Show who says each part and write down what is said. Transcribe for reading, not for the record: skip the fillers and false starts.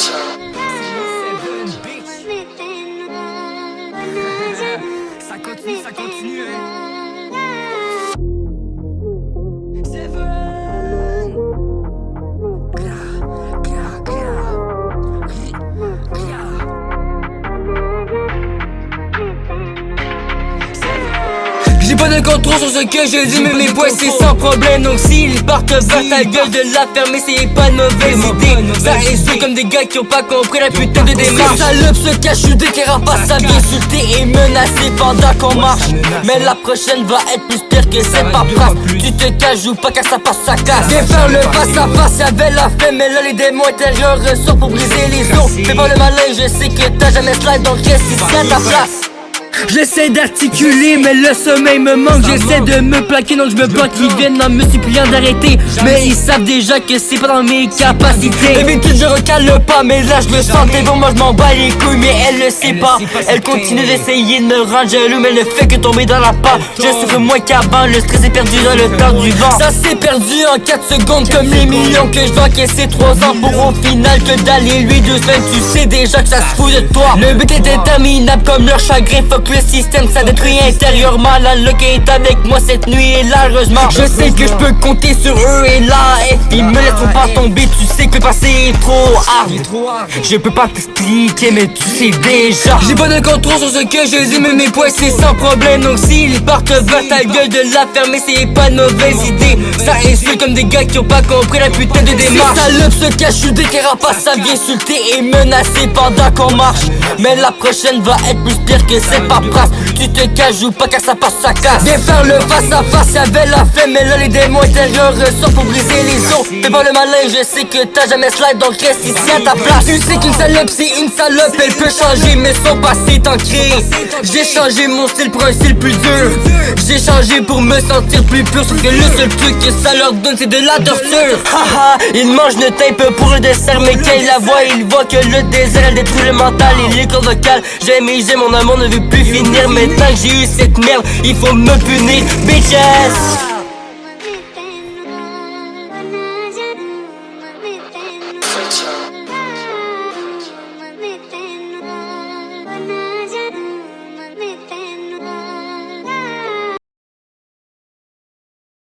Speaker 1: Ça continue,
Speaker 2: J'ai pas de contrôle sur ce que je dis, mais mes points c'est sans problème. Donc s'ils partent vers ta gueule, de la fermer, c'est pas une mauvaise idée. Ça est sûr comme des gars qui ont pas compris la putain de démarche. Ces salopes se cachent, je des carapaces, ça vient insulter et menacer pendant qu'on marche. Mais la prochaine va être plus pire que c'est pas grave. Tu te caches ou pas car ça passe, ça casse. Viens faire le face à face, y'avait la fin, mais là les démons intérieurs ressortent pour briser les os. Fais pas le malin, je sais que t'as jamais slide, donc reste ici à ta place. J'essaie d'articuler mais le sommeil me manque. J'essaie de me plaquer donc je me bloque. Ils viennent en me suppliant d'arrêter, mais ils savent déjà que c'est pas dans mes capacités. D'habitude je recale pas, mais là je le sentais bon. Moi je m'en bats les couilles mais elle le sait pas. Elle continue d'essayer de me rendre jaloux, mais ne fait que tomber dans la part. Je souffre moins qu'avant, le stress est perdu dans le temps du vent. Ça s'est perdu en 4 secondes comme les millions que je vais encaisser 3 ans pour au final que d'aller lui 2 semaines. Tu sais déjà que ça se fout de toi. Le but est interminable comme leur chagrin. Fuck le système, ça détruit intérieurement. La luck est avec moi cette nuit et là heureusement je sais que je peux compter sur eux et là ils me laisseront pas tomber. Tu sais que le passé est trop hard. Je peux pas t'expliquer mais tu sais déjà. J'ai pas de contrôle sur ce que je dis, mais mes points c'est sans problème. Donc s'ils partent vers ta gueule, de la fermer c'est pas une mauvaise idée. Ça insulte comme des gars qui ont pas compris la putain de démarche. Ces salopes se cachent, je des carapaces, ça vient insulter et menacer pendant qu'on marche. Mais la prochaine va être plus pire que c'est pas prasse. Tu te caches ou pas car ça passe, ça casse. Viens faire le face à face, y'avait la fin, mais là les démons intérieurs ressortent pour briser les os. Fais pas le malin, je sais que t'as jamais slide, donc reste ici à ta place. Tu sais qu'une salope c'est une salope, elle peut changer mais son passé est ancré. J'ai changé mon style pour un style plus dur. J'ai changé pour me sentir plus pur, sauf que le seul truc que ça leur donne c'est de la torture. Haha, ils mangent le tape pour le dessert, mais quand ils la voient, ils voient que le désert elle détruit le mental et les cordes vocales. J'aime et j'aime, mon amour ne veut plus finir. Maintenant que j'ai eu cette merde, il faut me punir, bitches.